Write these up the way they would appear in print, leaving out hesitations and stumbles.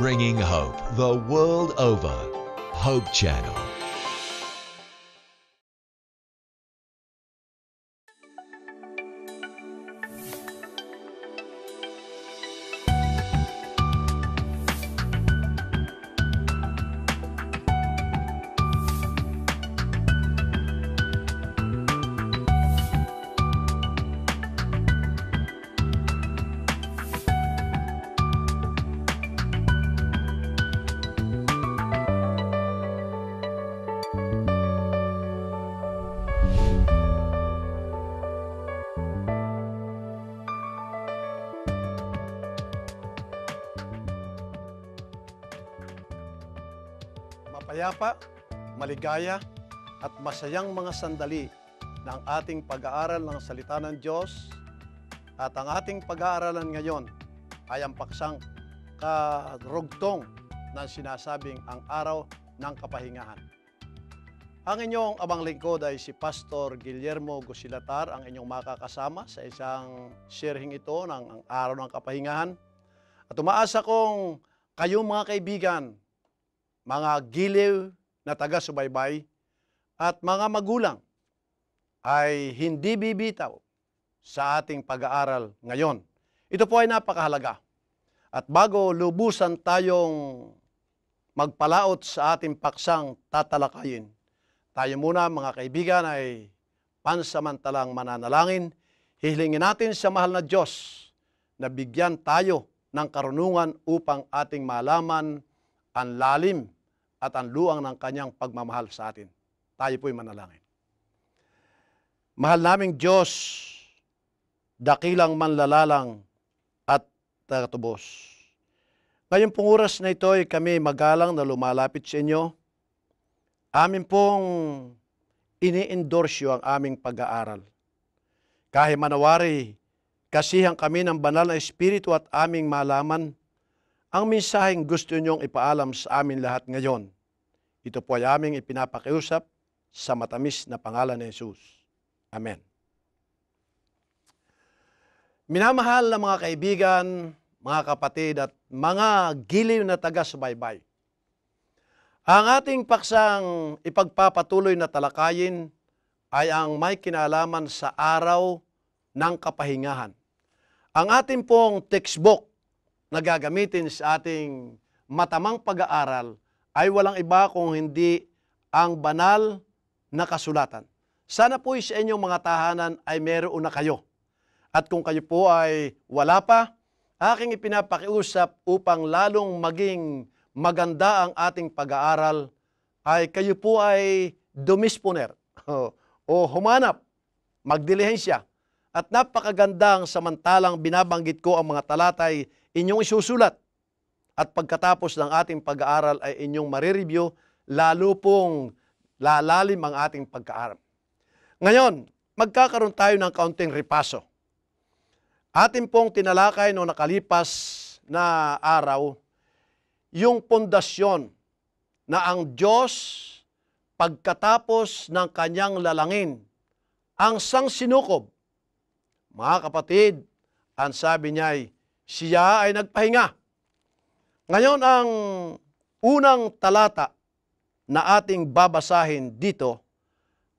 bringing hope the world over. Hope Channel. Mapayapa, maligaya, at masayang mga sandali ng ating pag-aaral ng salita ng Diyos at ang ating pag-aaralan ngayon ay ang paksang karugtong ng sinasabing ang araw ng kapahingahan. Ang inyong abang lingkod ay si Pastor Guillermo Gusilatar, ang inyong makakasama sa isang sharing ito ng ang araw ng kapahingahan. At umaasa kong kayong mga kaibigan, mga giliw na taga-subaybay at mga magulang ay hindi bibitaw sa ating pag-aaral ngayon. Ito po ay napakahalaga. At bago lubusan tayong magpalaot sa ating paksang tatalakayin, tayo muna mga kaibigan ay pansamantalang mananalangin. Hihilingin natin sa mahal na Diyos na bigyan tayo ng karunungan upang ating malaman ang lalim at ang luang ng kanyang pagmamahal sa atin. Tayo po'y manalangin. Mahal naming Diyos, dakilang manlalalang at tagatubos. Ngayong pong oras na ito ay kami magalang na lumalapit sa inyo. Amin pong ini-endorsyo ang aming pag-aaral. Kahit manawari, kasihan kami ng banal na Espiritu at aming malaman ang mensaheng gusto niyong ipaalam sa amin lahat ngayon. Ito po ay aming ipinapakiusap sa matamis na pangalan ni Jesus. Amen. Minamahal na mga kaibigan, mga kapatid at mga giliw na taga-subaybay, ang ating paksang ipagpapatuloy na talakayin ay ang may kinalaman sa araw ng kapahingahan. Ang ating pong textbook na gagamitin sa ating matamang pag-aaral ay walang iba kung hindi ang banal na kasulatan. Sana po sa inyong mga tahanan ay meron na kayo. At kung kayo po ay wala pa, aking ipinapakiusap upang lalong maging maganda ang ating pag-aaral ay kayo po ay dumisponer o humanap, magdilihensya. At napakagandang samantalang binabanggit ko ang mga talatay inyong isusulat. At pagkatapos ng ating pag-aaral ay inyong marireview, lalo pong lalalim ang ating pag-aaral. Ngayon, magkakaroon tayo ng kaunting repaso. Atin pong tinalakay noong nakalipas na araw, yung pundasyon na ang Diyos pagkatapos ng kanyang lalangin, ang sangsinukob. Mga kapatid, ang sabi niya ay, siya ay nagpahinga. Ngayon, ang unang talata na ating babasahin dito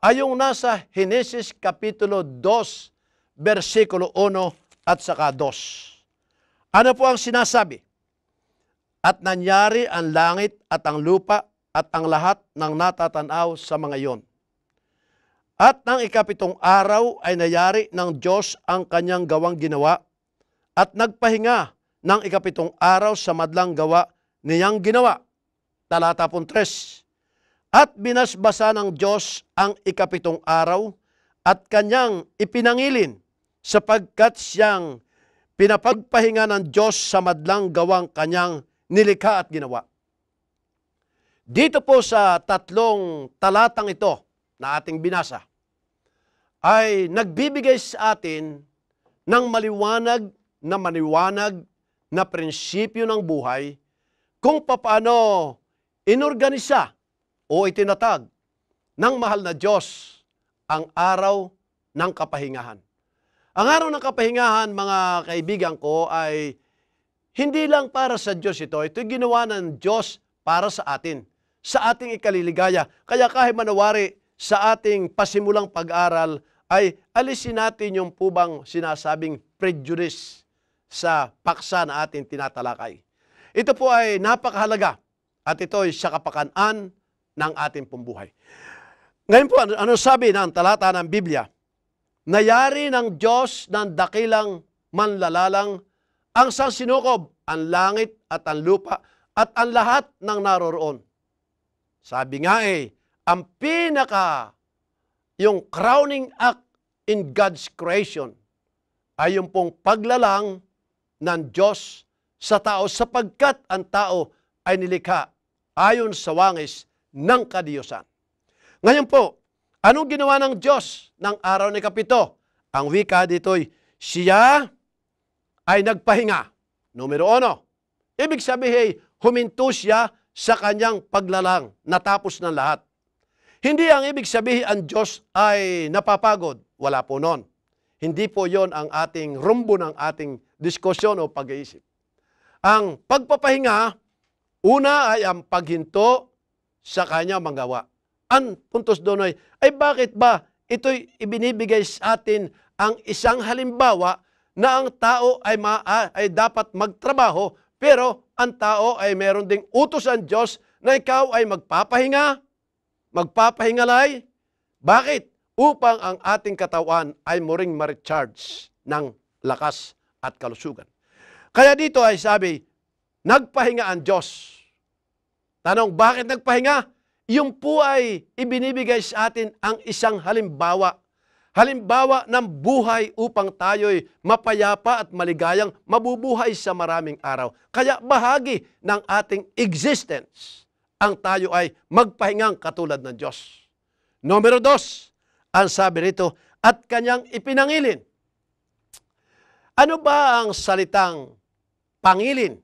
ay yung nasa Henesis Kapitulo 2, versikulo 1 at saka 2. Ano po ang sinasabi? At nangyari ang langit at ang lupa at ang lahat ng natatanaw sa mga iyon. At ng ikapitong araw ay nayari ng Diyos ang kanyang gawang ginawa at nagpahinga ng ikapitong araw sa madlang gawa niyang ginawa. Talata 3. At binasbasa ng Diyos ang ikapitong araw at kanyang ipinangilin sapagkat siyang pinapagpahinga ng Diyos sa madlang gawang kanyang nilikha at ginawa. Dito po sa tatlong talatang ito na ating binasa, ay nagbibigay sa atin ng maliwanag na prinsipyo ng buhay kung paano inorganisa o itinatag ng mahal na Diyos ang araw ng kapahingahan. Ang araw ng kapahingahan, mga kaibigan ko, ay hindi lang para sa Diyos ito. Ito'y ginawa ng Diyos para sa atin, sa ating ikaliligaya. Kaya kahit manawari sa ating pasimulang pag-aral, ay alisin natin yung pubang sinasabing prejudice sa paksa na ating tinatalakay. Ito po ay napakahalaga at ito ay sa kapakanan ng ating pambuhay. Ngayon po, ano sabi ng talata ng Biblia? Nayari ng Diyos ng dakilang manlalalang ang sansinukob, ang langit at ang lupa at ang lahat ng naroroon. Sabi nga ang yung crowning act in God's creation ay yung pong paglalang ng Diyos sa tao sapagkat ang tao ay nilikha ayon sa wangis ng kadiyusan. Ngayon po, anong ginawa ng Diyos ng araw ni Kapito? Ang wika dito'y, siya ay nagpahinga. Numero 1. Ibig sabihin, huminto siya sa kanyang paglalang, natapos ng lahat. Hindi ang ibig sabihin ang Diyos ay napapagod. Wala po nun. Hindi po yon ang ating rumbo ng ating diskusyon o pag-iisip. Ang pagpapahinga, una ay ang paghinto sa kanyang manggawa. Ang puntos doon ay bakit ba ito'y ibinibigay sa atin ang isang halimbawa na ang tao ay dapat magtrabaho, pero ang tao ay meron ding utos ang Diyos na ikaw ay magpapahingalay. Bakit? Upang ang ating katawan ay muring ma-recharge ng lakas at kalusugan. Kaya dito ay sabi, nagpahinga ang Diyos. Tanong, bakit nagpahinga? Yung po ay ibinibigay sa atin ang isang halimbawa. Halimbawa ng buhay upang tayo'y mapayapa at maligayang mabubuhay sa maraming araw. Kaya bahagi ng ating existence ang tayo ay magpahingang katulad ng Diyos. Numero 2, ang sabi rito, at kanyang ipinangilin. Ano ba ang salitang pangilin?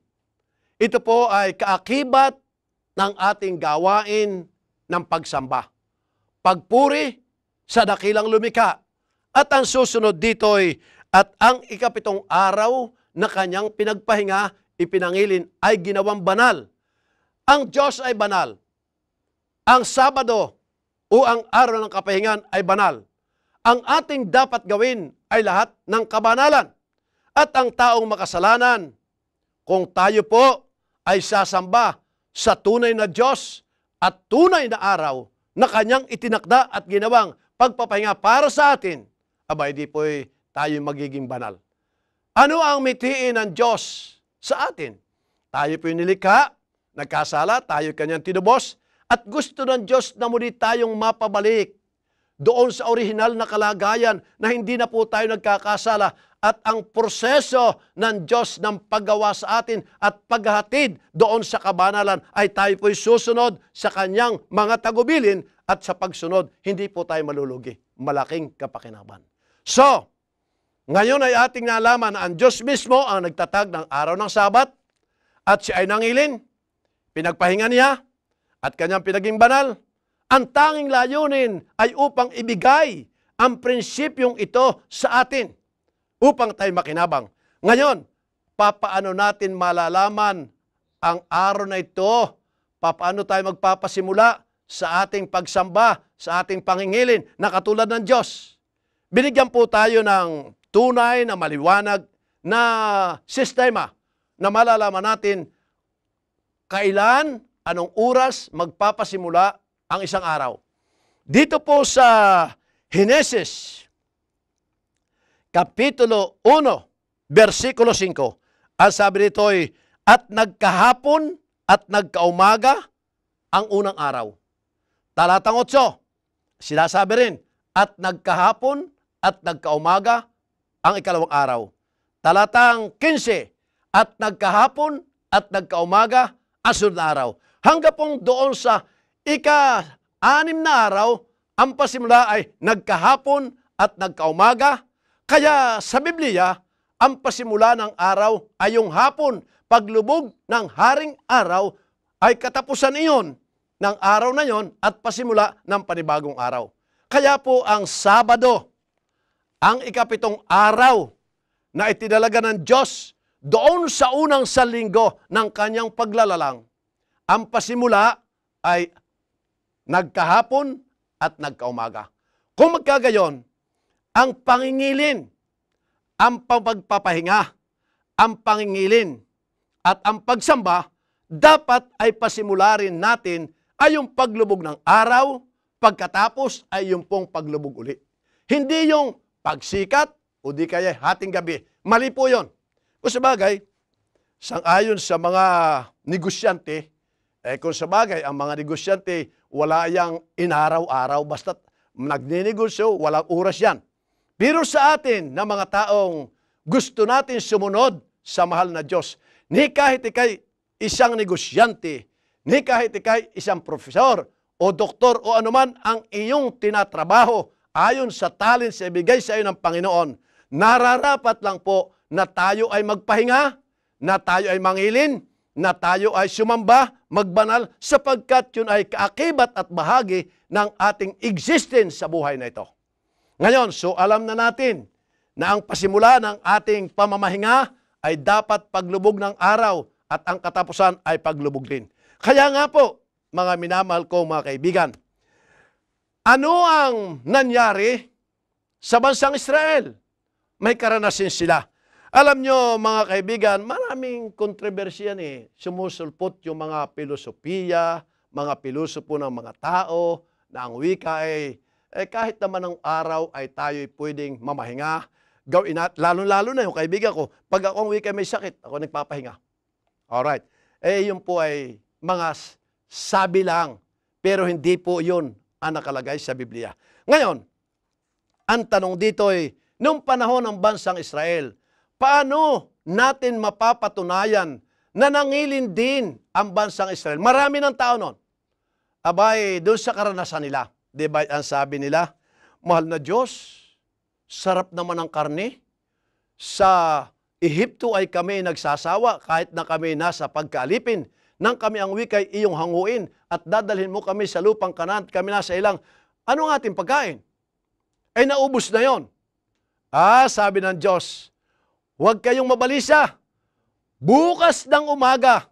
Ito po ay kaakibat ng ating gawain ng pagsamba. Pagpuri sa dakilang lumikha. At ang susunod dito at ang ikapitong araw na kanyang pinagpahinga, ipinangilin, ay ginawang banal. Ang Diyos ay banal. Ang Sabado o ang araw ng kapahingan ay banal. Ang ating dapat gawin ay lahat ng kabanalan. At ang taong makasalanan, kung tayo po ay sasamba sa tunay na Diyos at tunay na araw na kanyang itinakda at ginawang pagpapahinga para sa atin, abay di po tayo magiging banal. Ano ang mitiin ng Diyos sa atin? Tayo po nilikha, nagkasala, tayo kanyang tinubos, at gusto ng Diyos na muli tayong mapabalik doon sa orihinal na kalagayan na hindi na po tayo nagkakasala at ang proseso ng Diyos ng paggawa sa atin at paghahatid doon sa kabanalan ay tayo po'y susunod sa kanyang mga tagubilin at sa pagsunod, hindi po tayo malulugi. Malaking kapakinaban. So, ngayon ay ating nalaman na ang Diyos mismo ang nagtatag ng araw ng Sabat at siya ay nangilin, pinagpahinga niya at kanyang pinaging banal. Ang tanging layunin ay upang ibigay ang prinsipyong ito sa atin upang tayo makinabang. Ngayon, papaano natin malalaman ang araw na ito? Papaano tayo magpapasimula sa ating pagsamba, sa ating pangingilin na katulad ng Diyos? Binigyan po tayo ng tunay na maliwanag na sistema na malalaman natin kailan, anong oras magpapasimula ang isang araw. Dito po sa Henesis, Kapitulo 1, versikulo 5, ang sabi dito ay, at nagkahapon at nagkaumaga ang unang araw. Talatang 8, sinasabi rin, at nagkahapon at nagkaumaga ang ikalawang araw. Talatang 15, at nagkahapon at nagkaumaga ang sunod na araw. Hanggang pong doon sa ika-6 na araw, ang pasimula ay nagkahapon at nagkaumaga. Kaya sa Biblia, ang pasimula ng araw ay yung hapon. Paglubog ng haring araw ay katapusan iyon ng araw na yon at pasimula ng panibagong araw. Kaya po ang Sabado, ang ikapitong araw na itinalaga ng Diyos doon sa unang salinggo ng kanyang paglalalang, ang pasimula ay nagkahapon at nagkaumaga. Kung magkagayon, ang pangingilin, ang pagpapahinga, ang pangingilin, at ang pagsamba, dapat ay pasimula rin natin ay yung paglubog ng araw, pagkatapos ay yung pong paglubog uli. Hindi yung pagsikat o di kaya hating gabi. Mali po yun. Kung sabagay, sang-ayon sa mga negosyante, kung sabagay, ang mga negosyante, wala yang inaraw-araw, basta nagninegosyo, walang oras yan. Pero sa atin, na mga taong gusto natin sumunod sa mahal na Diyos, ni kahit ikay isang negosyante, ni kahit ikay isang profesor, o doktor, o anuman ang iyong tinatrabaho, ayon sa talents na ibigay sa iyo ng Panginoon, nararapat lang po na tayo ay magpahinga, na tayo ay mangilin, na tayo ay sumamba, magbanal, sapagkat yun ay kaakibat at bahagi ng ating existence sa buhay na ito. Ngayon, so alam na natin na ang pasimula ng ating pamamahinga ay dapat paglubog ng araw at ang katapusan ay paglubog din. Kaya nga po, mga minamahal ko mga kaibigan, ano ang nangyari sa bansang Israel? May karanasin sila. Alam nyo mga kaibigan, maraming kontrobersya sumusulpot yung mga filosofiya, mga pilosopo ng mga tao, na ang wika ay kahit naman ng araw ay tayo pwedeng mamahinga. Gawin natin, lalo-lalo na yung kaibigan ko, pag ako ang wika may sakit, ako nagpapahinga. Alright. Yun po ay mga sabi lang, pero hindi po yun ang nakalagay sa Biblia. Ngayon, ang tanong dito ay, nung panahon ng bansang Israel, paano natin mapapatunayan na nangilin din ang bansang Israel? Marami ng tao nun. Abay, doon sa karanasan nila. Diba ang sabi nila, mahal na Diyos, sarap naman ang karne. Sa Ehipto ay kami nagsasawa kahit na kami nasa pagkaalipin. Nang kami ang wikay iyong hanguin at dadalhin mo kami sa lupang Kanaan at kami nasa ilang, ano ang ating pagkain? Ay naubos na yon. Sabi ng Diyos, huwag kayong mabalisa. Bukas ng umaga,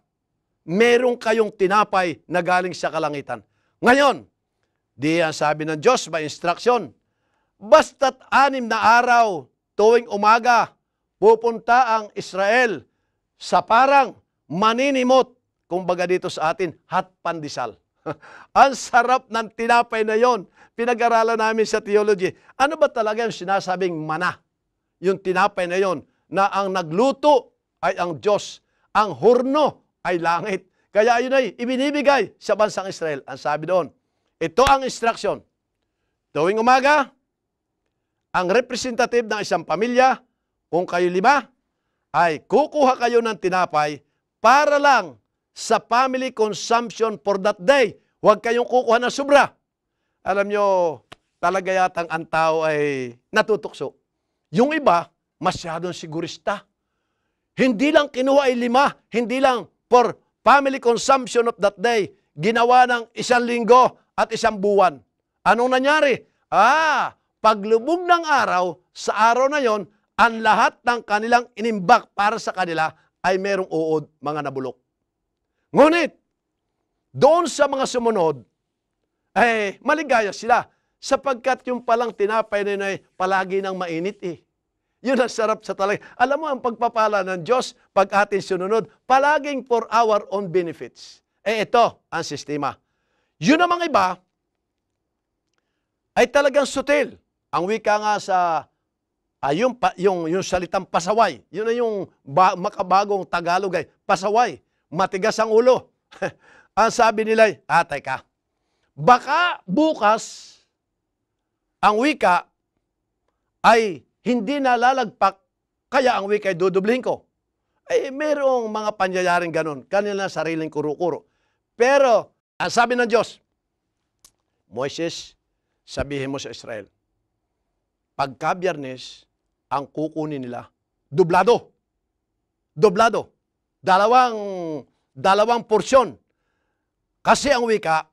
meron kayong tinapay na galing sa kalangitan. Ngayon, di ang sabi ng Diyos, may instruction. Basta't 6 na araw, tuwing umaga, pupunta ang Israel sa parang maninimot, kumbaga dito sa atin, hot pandesal. Ang sarap ng tinapay na yon. Pinag-aralan namin sa theology. Ano ba talaga yung sinasabing mana? Yung tinapay na yon, na ang nagluto ay ang Diyos, ang hurno ay langit. Kaya yun ay ibinibigay sa bansang Israel. Ang sabi doon, ito ang instruction. Tuwing umaga, ang representative ng isang pamilya, kung kayo 5, ay kukuha kayo ng tinapay para lang sa family consumption for that day. Huwag kayong kukuha ng sobra. Alam nyo, talaga yatang ang tao ay natutukso. Yung iba, masyadong sigurista. Hindi lang kinuha ay 5, hindi lang for family consumption of that day. Ginawa ng 1 linggo at 1 buwan. Anong nangyari? Paglubog ng araw, sa araw na yon, ang lahat ng kanilang inimbak para sa kanila ay merong uod, mga nabulok. Ngunit, doon sa mga sumunod, maligaya sila sapagkat yung palang tinapay na yun ay palagi nang mainit Yun ang sarap sa talaga. Alam mo, ang pagpapala ng Diyos, pag atin sununod, palaging for our own benefits. Ito ang sistema. Yun namang iba, ay talagang sutil. Ang wika nga sa, yung salitang pasaway, yun na yung makabagong Tagalog ay pasaway. Matigas ang ulo. Ang sabi nila, teka, baka bukas ang wika ay hindi nalalagpak, kaya ang wika ay dudublihin ko. Merong mga pangyayaring ganun, kanilang sariling kuro-kuro. Pero, ang sabi ng Diyos, Moises, sabihin mo sa Israel, pagka Biyernes, ang kukunin nila, dublado. Dublado. Dalawang porsyon. Kasi ang wika,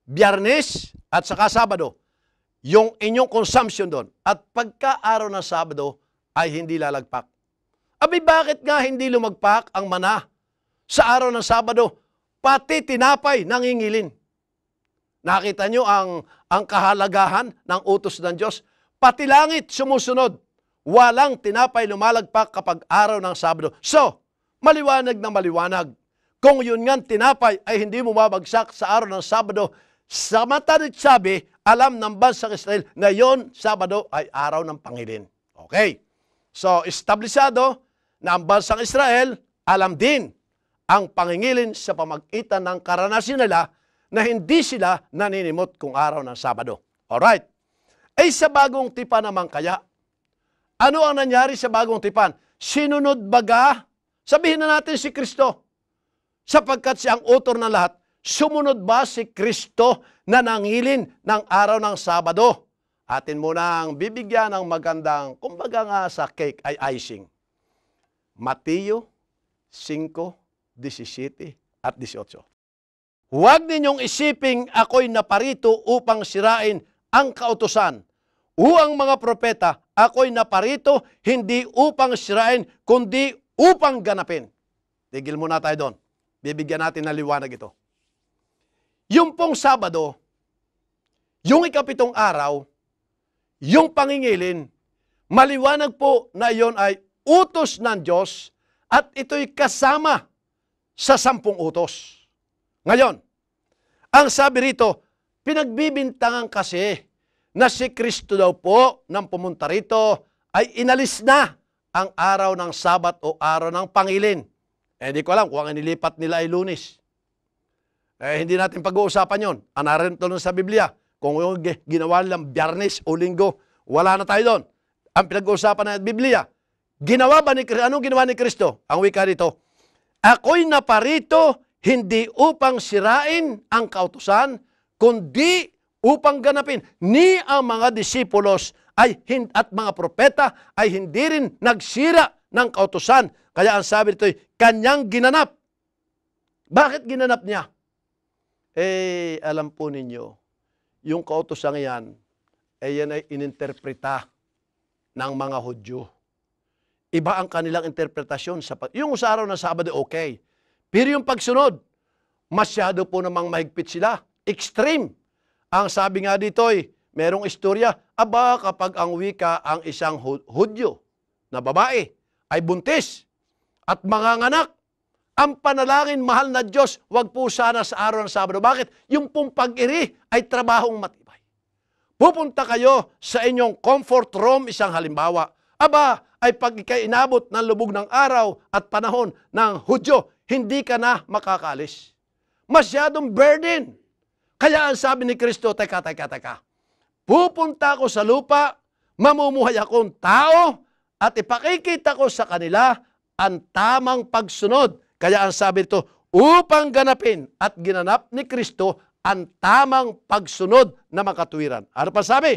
Biyernes at saka Sabado, yung inyong consumption doon. At pagka araw ng Sabado ay hindi lalagpak. Abi bakit nga hindi lumagpak ang mana sa araw ng Sabado? Pati tinapay nangingilin. Nakita nyo ang kahalagahan ng utos ng Diyos? Pati langit sumusunod. Walang tinapay lumalagpak kapag araw ng Sabado. So, maliwanag na maliwanag. Kung yun nga tinapay ay hindi bumabagsak sa araw ng Sabado, sa mata ni sabi, alam ng bansang Israel na yon Sabado ay araw ng pangilin. Okay. So, establisado na ang bansang Israel, alam din ang pangingilin sa pamagitan ng karanasan nila na hindi sila naninimot kung araw ng Sabado. Alright. Ay sa bagong tipan naman kaya, ano ang nangyari sa bagong tipan? Sinunod baga? Sabihin na natin si Kristo. Sapagkat siyang author ng lahat, sumunod ba si Kristo na nangilin ng araw ng Sabado? Atin munang bibigyan ng magandang, kumbaga nga sa cake ay icing. Mateo 5:17 at 18. Huwag ninyong isiping ako'y naparito upang sirain ang kautusan o ang mga propeta. Ako'y naparito hindi upang sirain, kundi upang ganapin. Tigil muna tayo doon. Bibigyan natin ng liwanag ito. Yung pong Sabado, yung ikapitong araw, yung pangingilin, maliwanag po na iyon ay utos ng Diyos at ito'y kasama sa 10 utos. Ngayon, ang sabi rito, pinagbibintangan kasi na si Kristo daw po nang pumunta rito ay inalis na ang araw ng Sabat o araw ng pangilin. Hindi ko alam kung ang nilipat nila ay Lunes. Hindi natin pag-uusapan yon. Anarin ito sa Biblia. Kung yung ginawa nilang Biyernes o Linggo, wala na tayo doon. Ang pinag-uusapan ng Biblia, ginawa ba ni Kristo? Anong ginawa ni Kristo? Ang wika dito, ako'y naparito hindi upang sirain ang kautusan, kundi upang ganapin. Ni ang mga disipulos at mga propeta ay hindi rin nagsira ng kautusan. Kaya ang sabi dito ay kanyang ginanap. Bakit ginanap niya? Alam po ninyo, yung kautusan yan ay ininterpreta ng mga Hudyo. Iba ang kanilang interpretasyon. Yung sa araw ng Sabado, okay. Pero yung pagsunod, masyado po namang mahigpit sila. Extreme. Ang sabi nga dito ay, merong istorya, kapag ang wika ang isang Hudyo na babae ay buntis at manganganak, ang panalangin, mahal na Diyos, wag po sana sa araw ng Sabado. Bakit? Yung pong pag-iri ay trabahong matibay. Pupunta kayo sa inyong comfort room, isang halimbawa. Ay pag ikay inabot ng lubog ng araw at panahon ng Hudyo, hindi ka na makakalis. Masyadong burden. Kaya ang sabi ni Kristo, teka. Pupunta ako sa lupa, mamumuhay akong tao, at ipakikita ko sa kanila ang tamang pagsunod. Kaya ang sabi nito, upang ganapin at ginanap ni Kristo ang tamang pagsunod na makatuwiran. Ano pa sabi?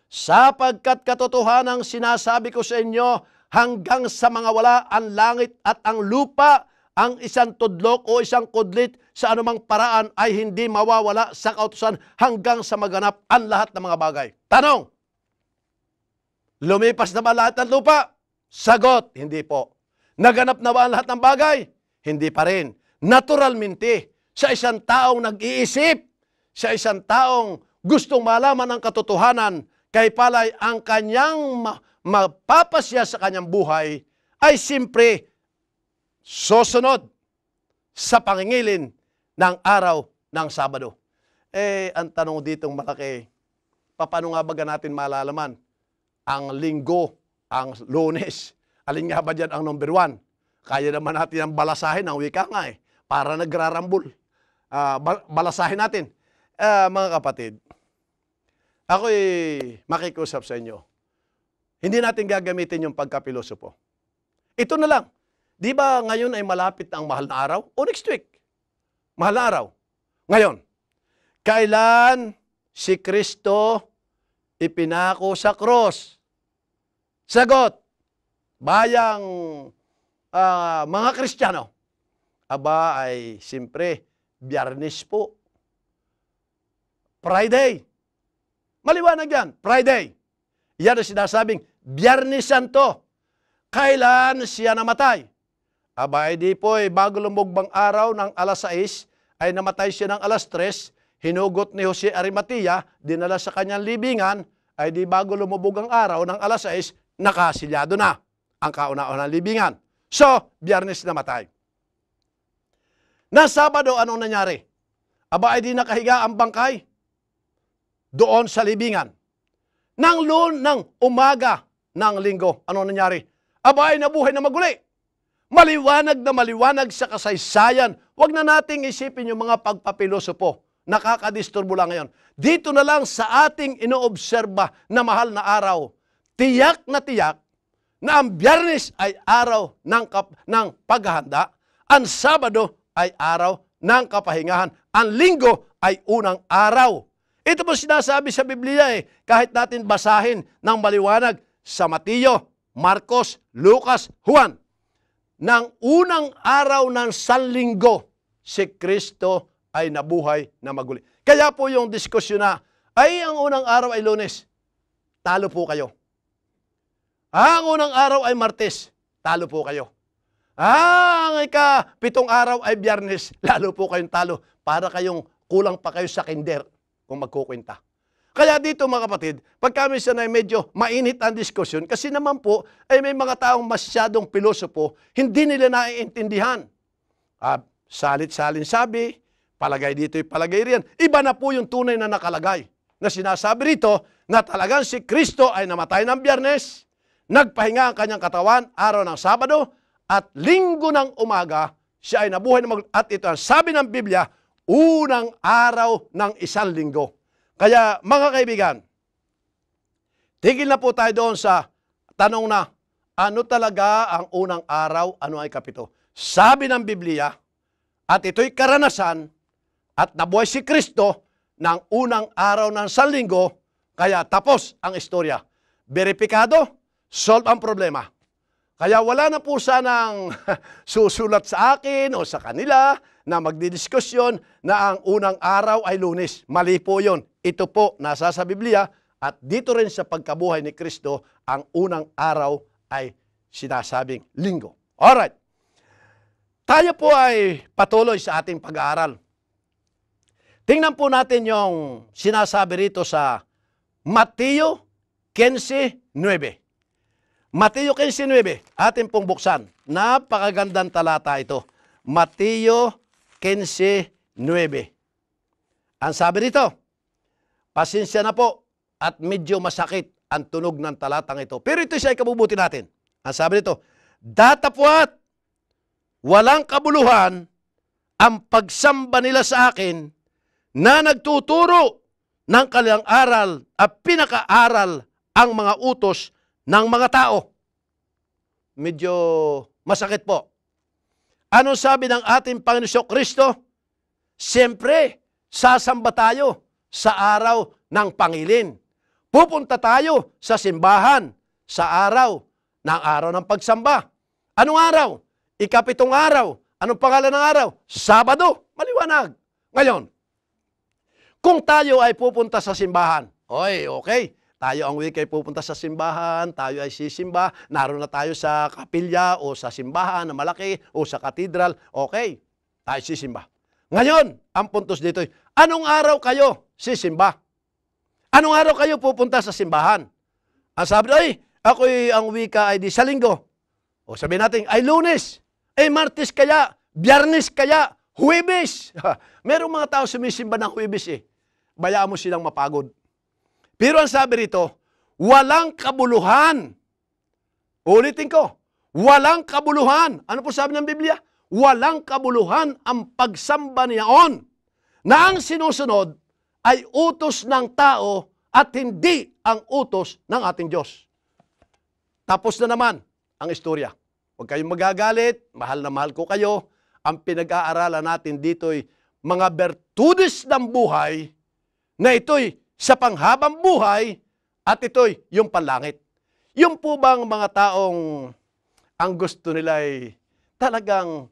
Sapagkat katotohanang sinasabi ko sa inyo, hanggang sa mga wala ang langit at ang lupa, ang isang tudlok o isang kudlit sa anumang paraan ay hindi mawawala sa kautusan hanggang sa maganap ang lahat ng mga bagay. Tanong, lumipas na ba lahat ng lupa? Sagot, hindi po. Naganap na ba ang lahat ng bagay? Hindi pa rin. Naturalmente, sa isang taong nag-iisip, sa isang taong gustong malaman ang katotohanan, kay palay ang kanyang mapapasya sa kanyang buhay, ay simpre susunod sa pangingilin ng araw ng Sabado. Ang tanong ditong malaki, paano nga ba natin malalaman ang Linggo, ang Lunes? Alin nga ba dyan ang number 1? Kaya naman natin ang balasahin, ang wika nga para nagrarambol. Balasahin natin. Mga kapatid, ako'y makikusap sa inyo. Hindi natin gagamitin yung pagkapilosopo. Ito na lang. Di ba ngayon ay malapit ang mahal na araw? O next week? Mahal na araw. Ngayon, kailan si Kristo ipinako sa cross? Sagot, bayang mga Kristiyano. Ay simpre, Biyernes po. Friday. Maliwanag yan, Friday. Yan ang sinasabing Biyernes Santo. kailan siya namatay? Aba, di po bago lumugbang araw ng alas 6, ay namatay siya ng alas 3, hinugot ni Jose Arimatea, dinala sa kanyang libingan, ay di bago lumubog ang araw ng alas 6, nakasilyado na ang kauna-unang libingan. So, Biyernes namatay. Na Sabado, anong nangyari? Aba, ay di nakahiga ang bangkay doon sa libingan. Ng umaga ng Linggo, anong nangyari? Aba, ay nabuhay na maguli. Maliwanag na maliwanag sa kasaysayan. Huwag na nating isipin yung mga pagpapilosopo. Nakakadisturbo lang ngayon. Dito na lang sa ating inoobserba na mahal na araw, tiyak na ang Biyernes ay araw ng paghahanda, ang Sabado ay araw ng kapahingahan, ang Linggo ay unang araw. Ito po sinasabi sa Biblia kahit natin basahin ng maliwanag sa Mateo, Marcos, Lucas, Juan. Nang unang araw ng Sanlinggo, si Kristo ay nabuhay na maguli. Kaya po yung diskusyon na, ay ang unang araw ay Lunes, talo po kayo. Ang unang araw ay Martes, talo po kayo. Ang ika-7 araw ay Biyernes, lalo po kayong talo. Para kayong kulang pa kayo sa kinder kung magkukwenta. Kaya dito mga kapatid, pagka minsan ay medyo mainit ang diskusyon, kasi naman po ay may mga taong masyadong pilosopo, hindi nila naiintindihan. Salit-salin sabi, palagay dito'y palagay riyan. Iba na po yung tunay na nakalagay. Na sinasabi rito na talagang si Kristo ay namatay ng Biyernes, nagpahinga ang kanyang katawan araw ng Sabado, at Linggo ng umaga, siya ay nabuhay na at ito ang sabi ng Biblia, unang araw ng isang linggo. Kaya mga kaibigan, tigil na po tayo doon sa tanong na, ano talaga ang unang araw, ano ay kapito? Sabi ng Biblia, at ito'y karanasan, at nabuhay si Kristo ng unang araw ng Sanlinggo, kaya tapos ang istorya. Beripikado, solve ang problema. Kaya wala na po sanang susulat sa akin o sa kanila na magdidiskusyon na ang unang araw ay Lunes. Mali po yun. Ito po nasa sa Biblia at dito rin sa pagkabuhay ni Kristo, ang unang araw ay sinasabing Linggo. Alright. Tayo po ay patuloy sa ating pag-aaral. Tingnan po natin yung sinasabi rito sa Mateo 15:9. Mateo 15:9, atin pong buksan. Napakagandang talata ito. Mateo 15:9. Ang sabi rito, pasensya na po at medyo masakit ang tunog ng talatang ito. Pero ito siya ay kabubuti natin. Ang sabi rito, datapwat, walang kabuluhan ang pagsamba nila sa akin na nagtuturo ng kanilang aral at pinakaaral ang mga utos ng mga tao. Medyo masakit po. Ano sabi ng ating Panginoon Kristo? Siyempre, sasamba tayo sa araw ng Pangilin. Pupunta tayo sa simbahan sa araw ng pagsamba. Anong araw? Ika-7 araw. Anong pangalan ng araw? Sabado. Maliwanag. Ngayon, kung tayo ay pupunta sa simbahan, okay. Tayo ang week ay pupunta sa simbahan, tayo ay sisimba, naroon na tayo sa kapilya o sa simbahan na malaki o sa katedral, okay, tayo sisimba. Ngayon, ang puntos dito ay, anong araw kayo sisimba? Anong araw kayo pupunta sa simbahan? Ang sabi, ako'y ang wika ay di sa Linggo. O sabihin natin, ay Lunes, ay Martes kaya, Biyernes kaya, Huwebes. Merong mga tao sumisimba ng Huwebes Bayaan mo silang mapagod. Pero ang sabi rito, walang kabuluhan. Ulitin ko, walang kabuluhan. Ano po sabi ng Biblia? Walang kabuluhan ang pagsamba niyaon na ang sinusunod ay utos ng tao at hindi ang utos ng ating Diyos. Tapos na naman ang istorya. Huwag kayong magagalit, mahal na mahal ko kayo. Ang pinag-aaralan natin dito ay mga bertudes ng buhay na ito'y sa panghabang buhay at ito'y yung panlangit. Yung po bang mga taong ang gusto nila ay talagang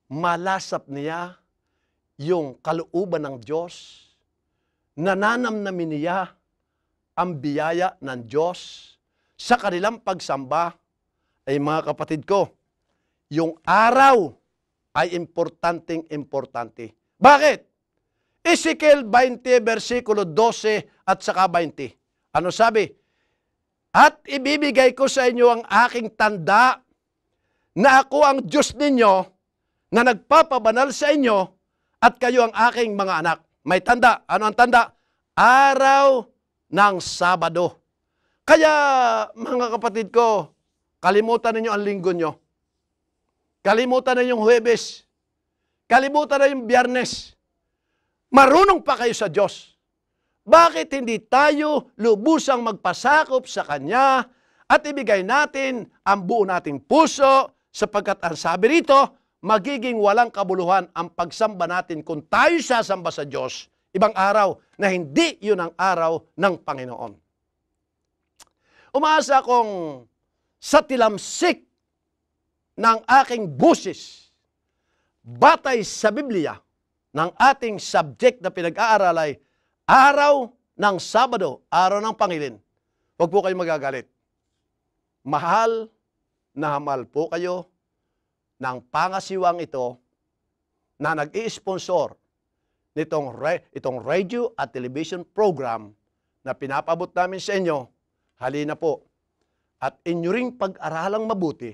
malasap niya yung kalooban ng Diyos, nananamnamin niya ang biyaya ng Diyos sa kanilang pagsamba ay mga kapatid ko, yung araw ay importante. Bakit? Ezekiel 20, versikulo 12 at saka 20. Ano sabi? At ibibigay ko sa inyo ang aking tanda na ako ang Diyos ninyo na nagpapabanal sa inyo at kayo ang aking mga anak. May tanda. Ano ang tanda? Araw ng Sabado. Kaya, mga kapatid ko, kalimutan ninyo ang linggo nyo. Kalimutan na yung Huwebes. Kalimutan na yung Biyernes. Marunong pa kayo sa Diyos. Bakit hindi tayo lubusang magpasakop sa Kanya at ibigay natin ang buo nating puso sapagkat ang sabi rito, magiging walang kabuluhan ang pagsamba natin kung tayo sasamba sa Diyos ibang araw na hindi yun ang araw ng Panginoon. Umaasa akong sa tilamsik ng aking busis, batay sa Biblia, ng ating subject na pinag-aaral ay araw ng Sabado, araw ng Pangilin. Huwag po kayo magagalit. Mahal na hamal po kayo ng pangasiwang ito na nag-i-sponsor itong radio at television program na pinapabot namin sa inyo. Halina po at inyo ring pag-aralang mabuti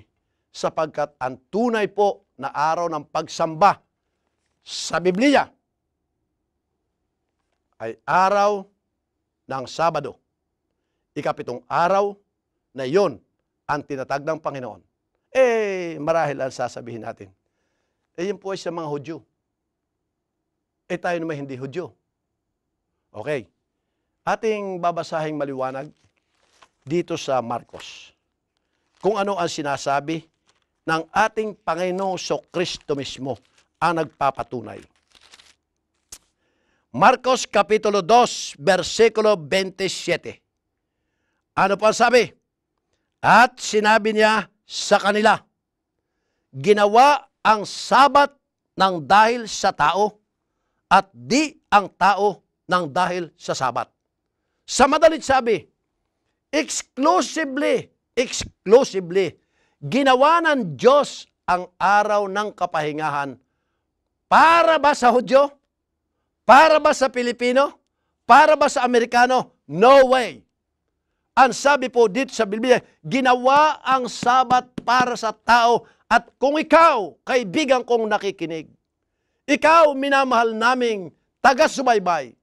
sapagkat ang tunay po na araw ng pagsamba sa Biblia ay araw ng Sabado. Ikapitong araw na iyon ang tinatag ng Panginoon. Marahil ang sasabihin natin, yun po ay sa mga Hudyo. Tayo naman hindi Hudyo. Okay. Ating babasahing maliwanag dito sa Marcos. Kung ano ang sinasabi ng ating Panginoong Kristo mismo ang nagpapatunay. Marcos Kapitulo 2, versikulo 27. Ano pa sabi? At sinabi niya sa kanila, ginawa ang Sabat ng dahil sa tao at di ang tao ng dahil sa Sabat. Sa madalit sabi, exclusively, ginawa ng Diyos ang araw ng kapahingahan para ba sa Hudyo? Para ba sa Pilipino? Para ba sa Amerikano? No way. Ang sabi po dito sa Biblia, ginawa ang Sabat para sa tao at kung ikaw, kaibigan kong nakikinig, ikaw minamahal naming taga-subaybay,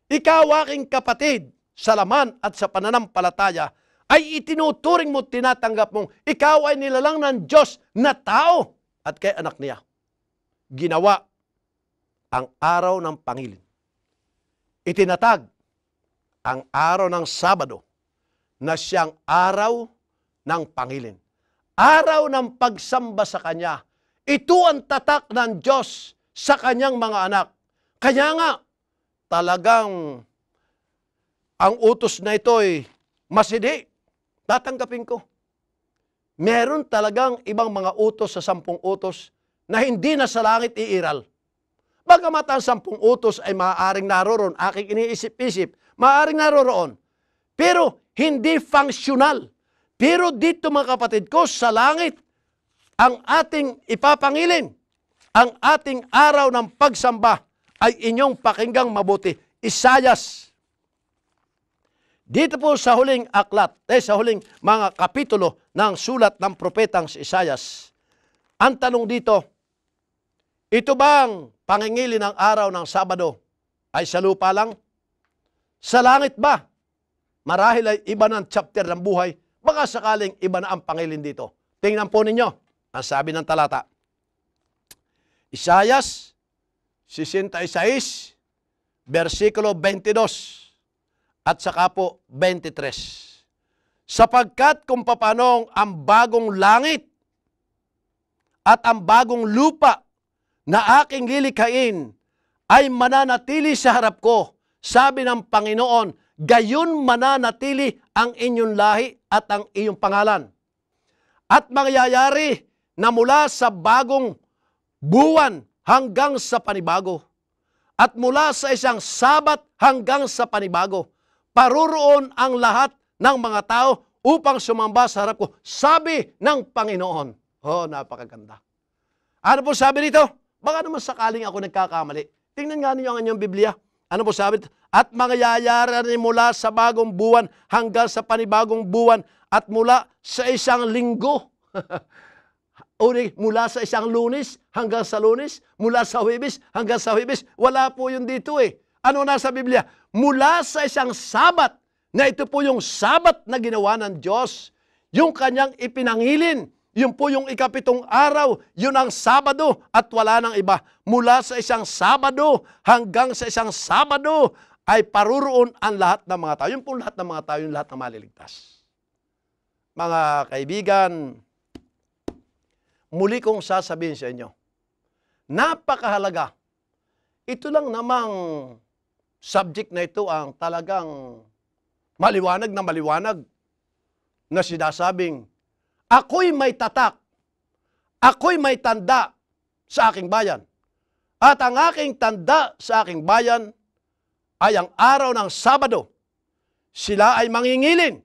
ikaw aking kapatid sa laman at sa pananampalataya, ay itinuturing mo, tinatanggap mong ikaw ay nilalang ng Diyos na tao at kay anak niya. Ginawa ang araw ng Pangilin. Itinatag ang araw ng Sabado na siyang araw ng Pangilin. Araw ng pagsamba sa Kanya. Ito ang tatak ng Diyos sa Kanyang mga anak. Kaya nga, talagang ang utos na ito ay masidi. Tatanggapin ko. Meron talagang ibang mga utos sa 10 utos na hindi na sa langit iiral. Bagamat ang 10 utos ay maaaring naroroon, aking iniisip-isip, maaaring naroroon. Pero hindi functional. Pero dito mga kapatid ko, sa langit, ang ating ipapangilin, ang ating araw ng pagsamba ay inyong pakinggang mabuti. Isayas. Dito po sa huling aklat, sa huling mga kapitulo ng sulat ng propetang si Isayas, ang tanong dito, ito bang pangingili ng araw ng Sabado ay sa lupa lang? Sa langit ba? Marahil ay iba ng chapter ng buhay, baka sakaling iba na ang pangilin dito. Tingnan po ninyo, ang sabi ng talata. Isayas 66, versikulo 22, at saka po 23. Sapagkat kung papanong ang bagong langit at ang bagong lupa na aking lilikhain ay mananatili sa harap ko, sabi ng Panginoon, gayon mananatili ang inyong lahi at ang iyong pangalan. At mangyayari na mula sa bagong buwan hanggang sa panibago, at mula sa isang Sabat hanggang sa panibago, paroroon ang lahat ng mga tao upang sumamba sa harap ko. Sabi ng Panginoon. Oh, napakaganda. Ano po sabi dito? Baka naman sakaling ako nagkakamali. Tingnan nga ninyo ang inyong Biblia. Ano po sabi dito? At mangyayari mula sa bagong buwan hanggang sa panibagong buwan at mula sa isang linggo. Mula sa isang Lunes hanggang sa Lunes, mula sa Huwebes hanggang sa Huwebes. Wala po yun dito eh. Ano nasa Biblia? Mula sa isang Sabat, na ito po yung Sabat na ginawa ng Diyos. Yung kanyang ipinangilin. Yun po yung ikapitong araw. Yun ang Sabado at wala nang iba. Mula sa isang Sabado hanggang sa isang Sabado ay paruroon ang lahat ng mga tao. Yun po lahat ng mga tao, yung lahat ng maliligtas. Mga kaibigan, muli kong sasabihin sa inyo, napakahalaga. Ito lang namang subject na ito ang talagang maliwanag na sinasabing, ako'y may tatak, ako'y may tanda sa aking bayan. At ang aking tanda sa aking bayan ay ang araw ng Sabado. Sila ay mangingilin,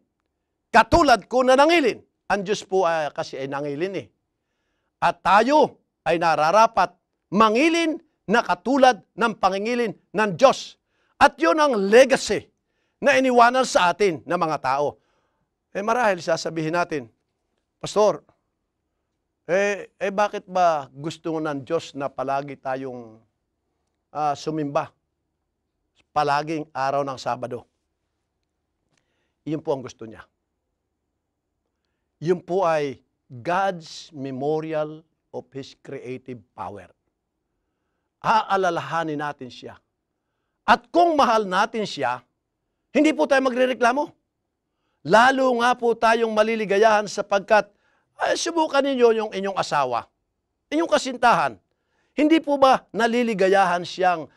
katulad ko na nangilin. Ang Diyos po kasi ay nangilin eh. At tayo ay nararapat mangilin na katulad ng pangingilin ng Diyos. At yun ang legacy na iniwanan sa atin ng mga tao. Marahil sasabihin natin, Pastor, bakit ba gusto ng Diyos na palagi tayong sumimba? Palaging araw ng Sabado. Iyon po ang gusto niya. Yun po ay God's memorial of His creative power. Aalalahanin natin siya. At kung mahal natin siya, hindi po tayo magrereklamo. Lalo nga po tayong maliligayahan sapagkat subukan ninyo yung inyong asawa, inyong kasintahan. Hindi po ba naliligayahan siyang,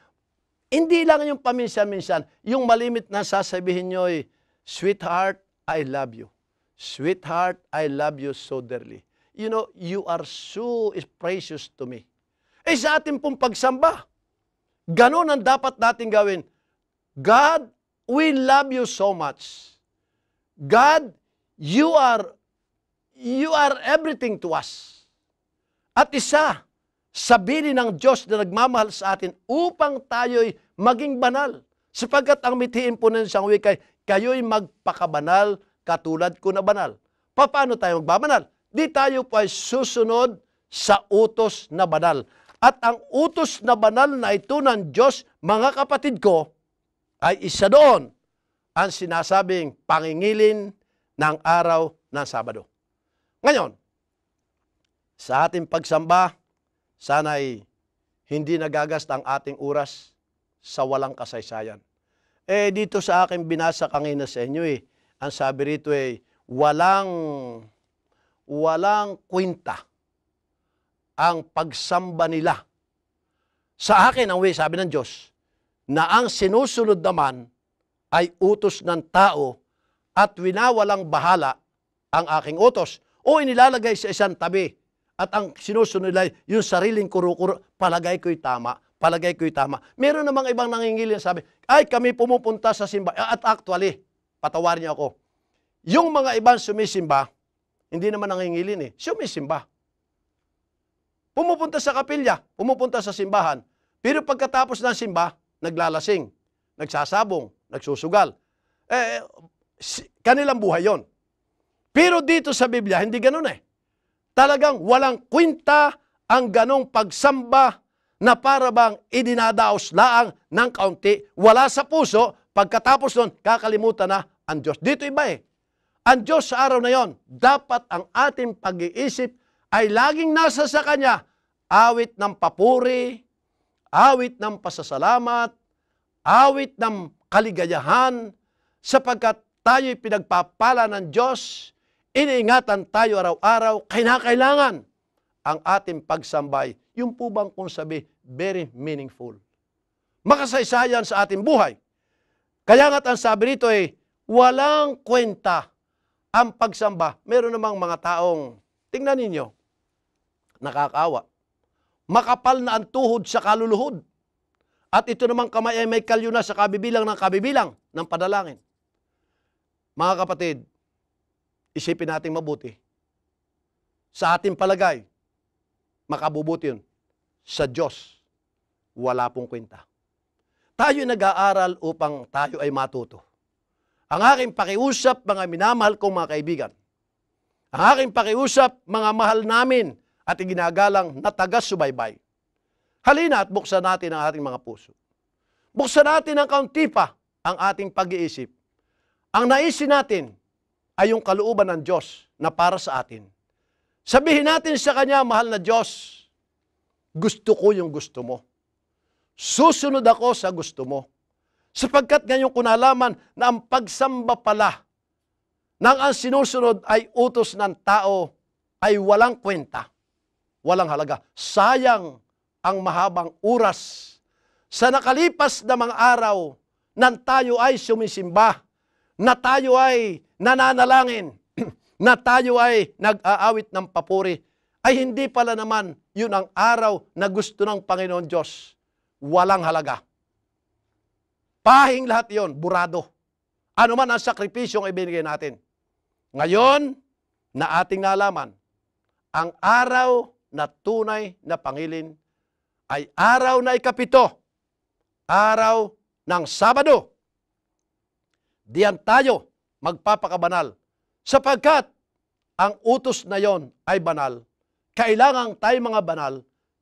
hindi lang yung paminsan-minsan, yung malimit na sasabihin nyo ay, Sweetheart, I love you. Sweetheart, I love you so dearly. You know, you are so precious to me. Sa ating pong pagsamba, ganon ang dapat natin gawin. God, we love you so much. God, you are everything to us. At isa, sabihin ng Diyos na nagmamahal sa atin upang tayo'y maging banal. Sapagkat ang mithiin po ng isang wikay, kayo'y magpakabanal katulad ko na banal. Paano tayo magbabanal? Di tayo po ay susunod sa utos na banal. At ang utos na banal na ito ng Diyos, mga kapatid ko, ay isa doon ang sinasabing pangingilin ng araw ng Sabado. Ngayon, sa ating pagsamba, sana'y hindi nagagasta ang ating oras sa walang kasaysayan. Dito sa aking binasa kanina sa inyo ang sabi rito walang kwenta ang pagsamba nila. Sa akin, sabi ng Diyos, na ang sinusunod naman ay utos ng tao at winawalang bahala ang aking utos o inilalagay sa isang tabi at ang sinusunod nila yung sariling kuro-kuro, palagay ko'y tama, palagay ko'y tama. Meron namang ibang nangingilin sabi, ay kami pumupunta sa simba. At actually, patawarin niyo ako, yung mga ibang sumisimba, hindi naman nangingilin sumisimba. Pumupunta sa kapilya, pumupunta sa simbahan, pero pagkatapos ng simba, naglalasing, nagsasabong, nagsusugal. Kanilang buhay yon. Pero dito sa Biblia, hindi ganun Talagang walang kwenta ang ganong pagsamba na para bang idinadaos laang ng kaunti. Wala sa puso, pagkatapos nun, kakalimutan na ang Diyos. Dito iba Ang Diyos sa araw na yon, dapat ang ating pag-iisip ay laging nasa sa Kanya. Awit ng papuri, awit ng pasasalamat, awit ng kaligayahan, sapagkat tayo'y pinagpapala ng Diyos, iniingatan tayo araw-araw, kailangan ang ating pagsambay. Yung po bang kung sabi, very meaningful. Makasaysayan sa ating buhay. Kaya nga't ang sabi rito walang kwenta ang pagsamba. Meron namang mga taong, tingnan ninyo, nakakaawa. Makapal na ang tuhod sa kaluluhod. At ito namang kamay ay may kalyo na sa kabibilang ng panalangin. Mga kapatid, isipin natin mabuti. Sa ating palagay, makabubuti yun. Sa Diyos, wala pong kwenta. Tayo nag-aaral upang tayo ay matuto. Ang aking pakiusap, mga minamahal kong mga kaibigan, ang aking pakiusap, mga mahal namin at iginagalang na taga-subaybay. Halina at buksan natin ang ating mga puso. Buksan natin ang kaunti pa ang ating pag-iisip. Ang naisin natin ay yung kalooban ng Diyos na para sa atin. Sabihin natin sa Kanya, mahal na Diyos, gusto ko yung gusto mo. Susunod ako sa gusto mo. Sapagkat ngayon ko nalaman na ang pagsamba pala nang ang sinusunod ay utos ng tao ay walang kwenta, walang halaga. Sayang ang mahabang oras sa nakalipas na mga araw nang tayo ay sumisimba, na tayo ay nananalangin, na tayo ay nag-aawit ng papuri, ay hindi pala naman yun ang araw na gusto ng Panginoon Diyos. Walang halaga. Pahing lahat yon, burado. Ano man ang sakripisyong ibinigay natin. Ngayon, na ating nalaman, ang araw na tunay na pangilin ay araw na ikapito, araw ng Sabado. Diyan tayo magpapakabanal sapagkat ang utos na yon ay banal. Kailangan tayo mga banal,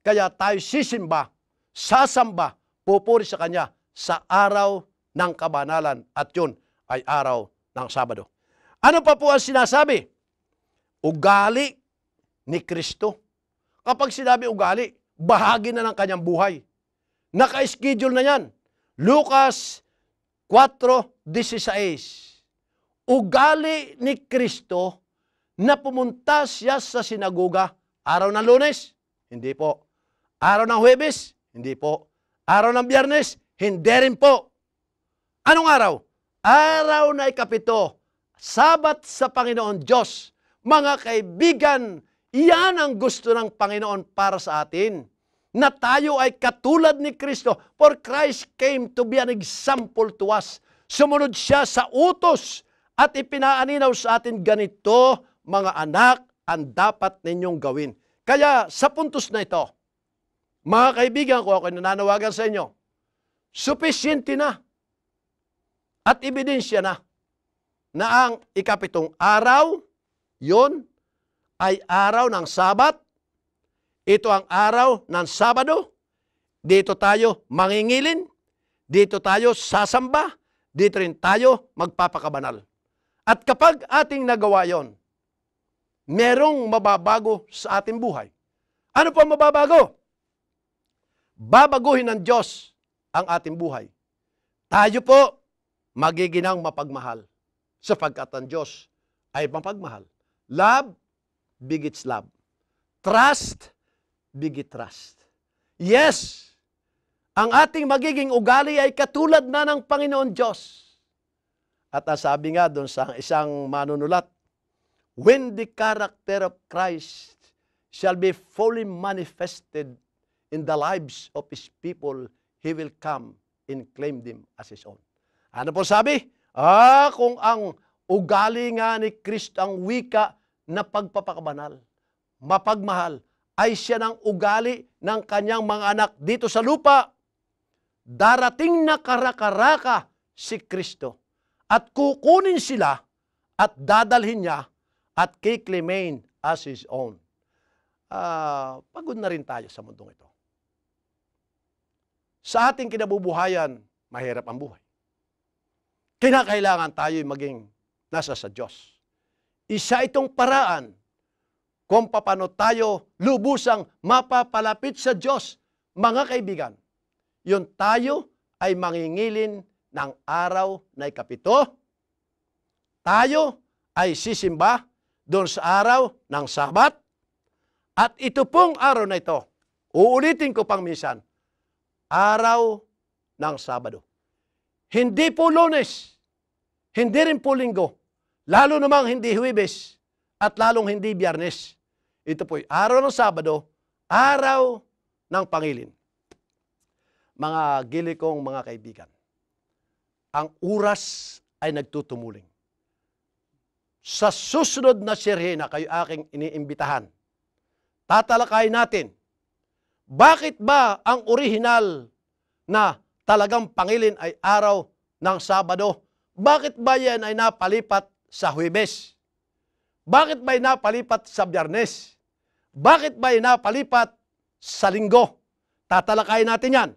kaya tayo sisimba, sasamba, pupuri sa Kanya sa araw ng kabanalan at yun ay araw ng Sabado. Ano pa po ang sinasabi? Ugali ni Kristo. Kapag sinabi ugali, bahagi na ng Kanyang buhay. Naka-schedule na yan. Lucas 4:16. Ugali ni Kristo na pumunta siya sa sinagoga araw ng Lunes? Hindi po. Araw ng Huwebes? Hindi po. Araw ng Biyernes? Hindi rin po. Anong araw? Araw na ikapito. Sabat sa Panginoon Diyos. Mga kaibigan, iyan ang gusto ng Panginoon para sa atin. Na tayo ay katulad ni Kristo. For Christ came to be an example to us. Sumunod siya sa utos at ipinaaninaw sa atin ganito, mga anak, ang dapat ninyong gawin. Kaya sa puntos na ito, mga kaibigan ko, ako nananawagan sa inyo, supisyente na at ebidensya na ang ikapitong araw, yon ay araw ng Sabat. Ito ang araw ng Sabado. Dito tayo mangingilin. Dito tayo sasamba. Dito rin tayo magpapakabanal. At kapag ating nagawa yon, merong mababago sa ating buhay. Ano po ang mababago? Babaguhin ng Diyos ang ating buhay. Tayo po magiginang mapagmahal sapagkat ang Diyos ay mapagmahal. Love begets love. Trust begets trust. Yes, ang ating magiging ugali ay katulad na ng Panginoon Diyos. At sabi nga doon sa isang manunulat, when the character of Christ shall be fully manifested in the lives of His people, He will come and claim them as His own. Ano po sabi? Kung ang ugali nga ni Kristo, ang wika na pagpapakabanal, mapagmahal, ay siya ng ugali ng kanyang mga anak dito sa lupa, darating na karakaraka si Kristo at kukunin sila at dadalhin niya at kiklaim as His own. Pagod na rin tayo sa mundong ito. Sa ating kinabubuhayan, mahirap ang buhay. Kinakailangan tayo maging nasa sa Diyos. Isa itong paraan kung paano tayo lubusang mapapalapit sa Diyos, mga kaibigan. Yun tayo ay mangingilin ng araw na ikapito. Tayo ay sisimba doon sa araw ng Sabat. At ito pong araw na ito, uulitin ko pang minsan, araw ng Sabado. Hindi po Lunes, hindi rin po Linggo, lalo namang hindi Huwebes, at lalong hindi Biyernes. Ito po'y araw ng Sabado, araw ng pangilin. Mga gili kong mga kaibigan, ang oras ay nagtutumuling. sa susunod na serye na kayo aking iniimbitahan, tatalakayin natin, bakit ba ang orihinal na talagang pangilin ay araw ng Sabado? Bakit ba yan ay napalipat sa Huwebes? Bakit ba ay napalipat sa Biyernes? Bakit ba ay napalipat sa Linggo? Tatalakayin natin yan.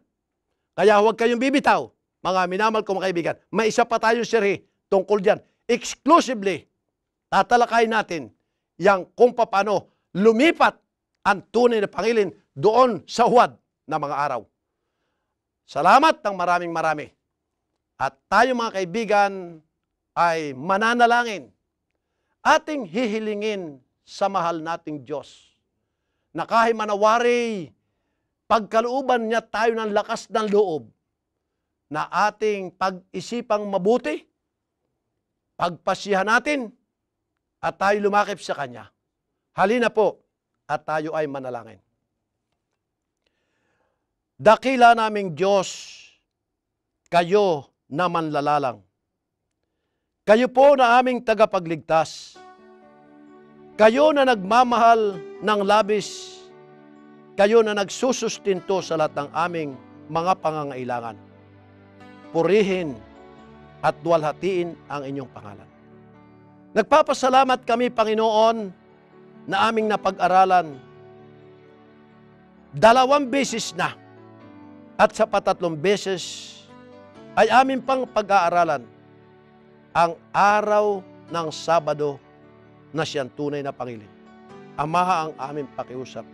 Kaya huwag kayong bibitaw, mga minamahal kong mga kaibigan. May isa pa tayong serye tungkol dyan. Exclusively, tatalakayin natin yang kung paano lumipat ang tunay na pangilin doon sa huwad na mga araw. Salamat ng maraming marami. At tayo mga kaibigan ay mananalangin. Ating hihilingin sa mahal nating Diyos na kahit manawari, pagkalooban niya tayo ng lakas ng loob na ating pag-isipang mabuti, pagpasyahan natin, at tayo lumakip sa Kanya. Halina po at tayo ay manalangin. Dakila naming Diyos, kayo na manlalalang. Kayo po na aming tagapagligtas. Kayo na nagmamahal ng labis. Kayo na nagsusustinto sa lahat ng aming mga pangangailangan. Purihin at duwalhatiin ang inyong pangalan. Nagpapasalamat kami, Panginoon, na aming napag-aralan 2 beses na at sa 3 beses ay aming pang pag-aaralan ang araw ng Sabado na siyang tunay na pangilin. Ama, ang aming pakiusap.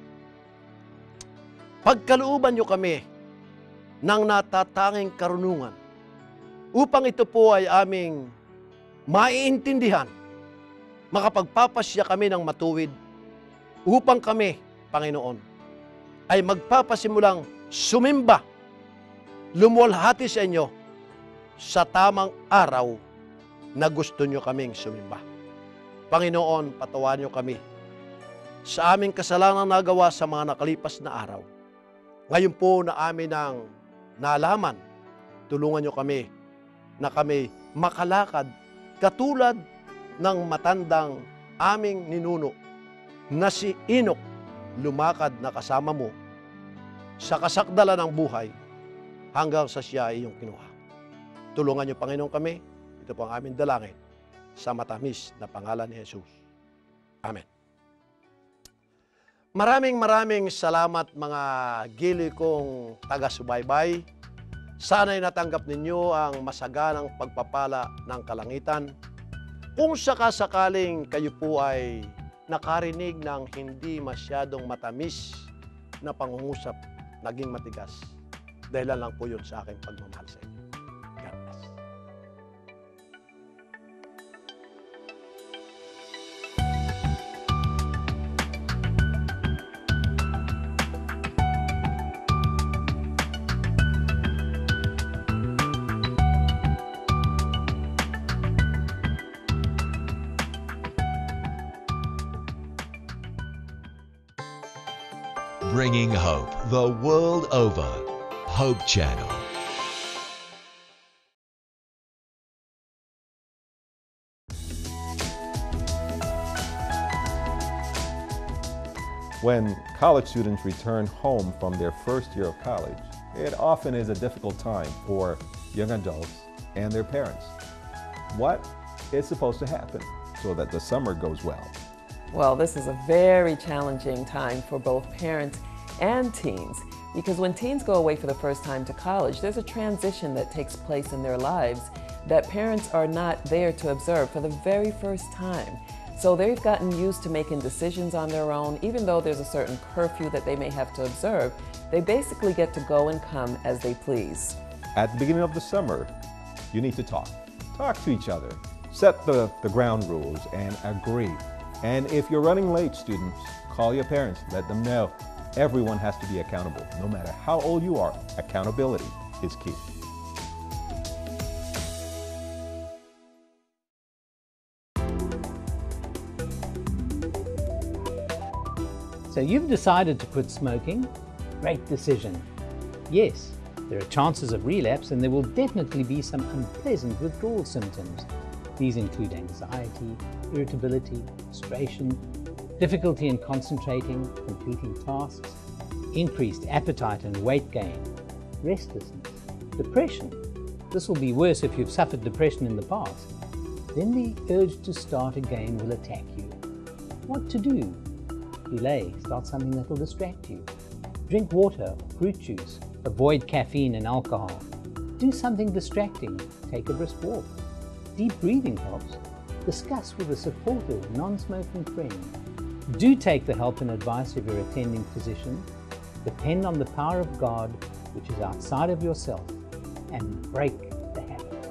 Pagkalooban niyo kami ng natatanging karunungan upang ito po ay aming maiintindihan, makapagpapasya kami ng matuwid upang kami, Panginoon, ay magpapasimulang sumimba, lumuwalhati sa inyo sa tamang araw na gusto nyo kaming sumimba. Panginoon, patawarin nyo kami sa aming kasalanang nagawa sa mga nakalipas na araw. Ngayon po na amin ang nalaman, tulungan nyo kami na kami makalakad katulad ng matandang aming ninuno na si Enoch, lumakad na kasama mo sa kasakdalan ng buhay hanggang sa siya ay iyong kinuha. Tulungan niyo, Panginoon, kami. Ito po ang aming dalangin sa matamis na pangalan ni Jesus. Amen. Maraming salamat mga gili kong taga-subaybay. Sana'y natanggap ninyo ang masaganang pagpapala ng kalangitan. Kung sakasakaling kayo po ay nakarinig ng hindi masyadong matamis na pangungusap, naging matigas, dahilan lang po yun sa aking pagmamahal sa inyo. God bless. Bringing hope the world over. Hope Channel. When college students return home from their first year of college, it often is a difficult time for young adults and their parents. What is supposed to happen so that the summer goes well? Well, this is a very challenging time for both parents and teens, because when teens go away for the first time to college, there's a transition that takes place in their lives that parents are not there to observe for the very first time. So they've gotten used to making decisions on their own. Even though there's a certain curfew that they may have to observe, they basically get to go and come as they please. At the beginning of the summer, you need to talk. Talk to each other. Set the ground rules and agree. And if you're running late, students, call your parents. Let them know. Everyone has to be accountable. No matter how old you are, accountability is key. So you've decided to quit smoking? Great decision. Yes, there are chances of relapse and there will definitely be some unpleasant withdrawal symptoms. These include anxiety, irritability, frustration, difficulty in concentrating, completing tasks, increased appetite and weight gain, restlessness, depression. This will be worse if you've suffered depression in the past. Then the urge to start again will attack you. What to do? Delay. Start something that will distract you. Drink water, fruit juice. Avoid caffeine and alcohol. Do something distracting. Take a brisk walk. Deep breathing helps. Discuss with a supportive, non-smoking friend. Do take the help and advice of your attending physician. Depend on the power of God, which is outside of yourself, and break the habit.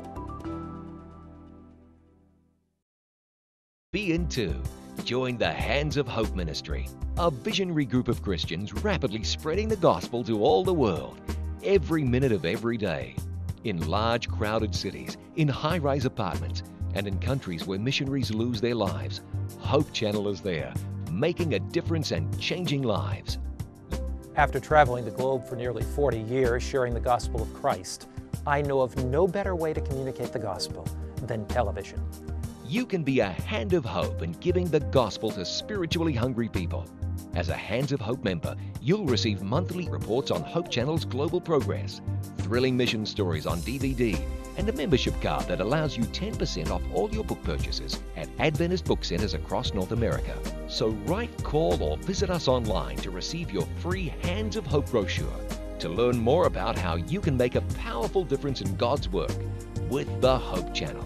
Be in too. Join the Hands of Hope Ministry, a visionary group of Christians rapidly spreading the gospel to all the world, every minute of every day. In large, crowded cities, in high-rise apartments, and in countries where missionaries lose their lives, Hope Channel is there, making a difference and changing lives. After traveling the globe for nearly 40 years sharing the gospel of Christ, I know of no better way to communicate the gospel than television. You can be a hand of hope in giving the gospel to spiritually hungry people. As a Hands of Hope member, you'll receive monthly reports on Hope Channel's global progress, thrilling mission stories on DVD, and a membership card that allows you 10% off all your book purchases at Adventist book centers across North America. So write, call, or visit us online to receive your free Hands of Hope brochure to learn more about how you can make a powerful difference in God's work with the Hope Channel.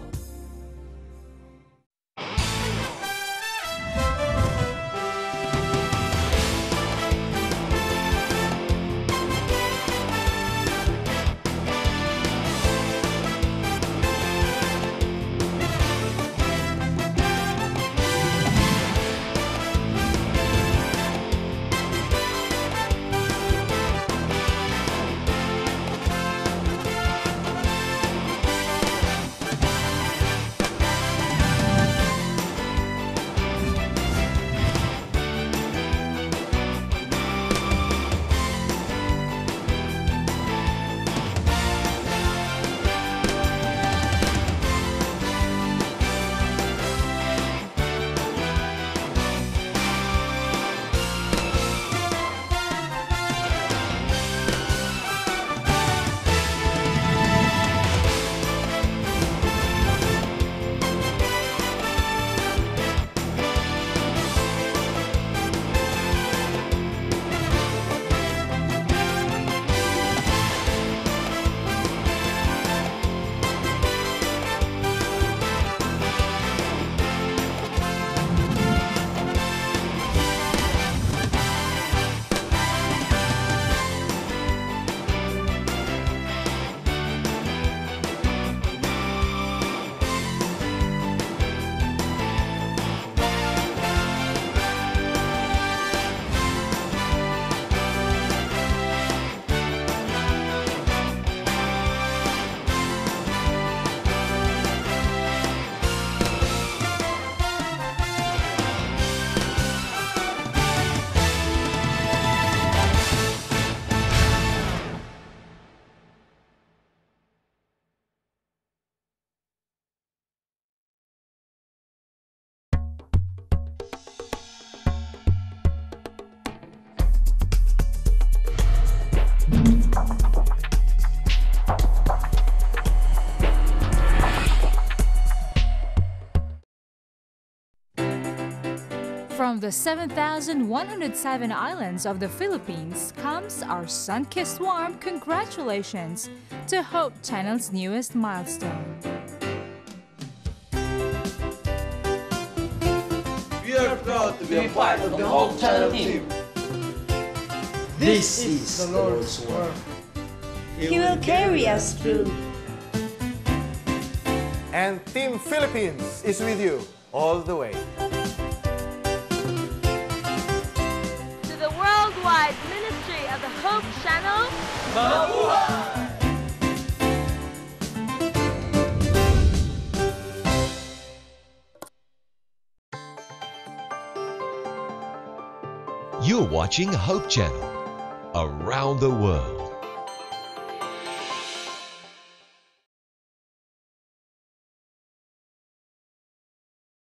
From the 7,107 islands of the Philippines comes our sun-kissed warm congratulations to Hope Channel's newest milestone. We are proud to be a part of the Hope Channel team. This is the Lord's work. He will carry us through. And Team Philippines is with you all the way. To the worldwide ministry of the Hope Channel, Mabuhay! You're watching Hope Channel around the world.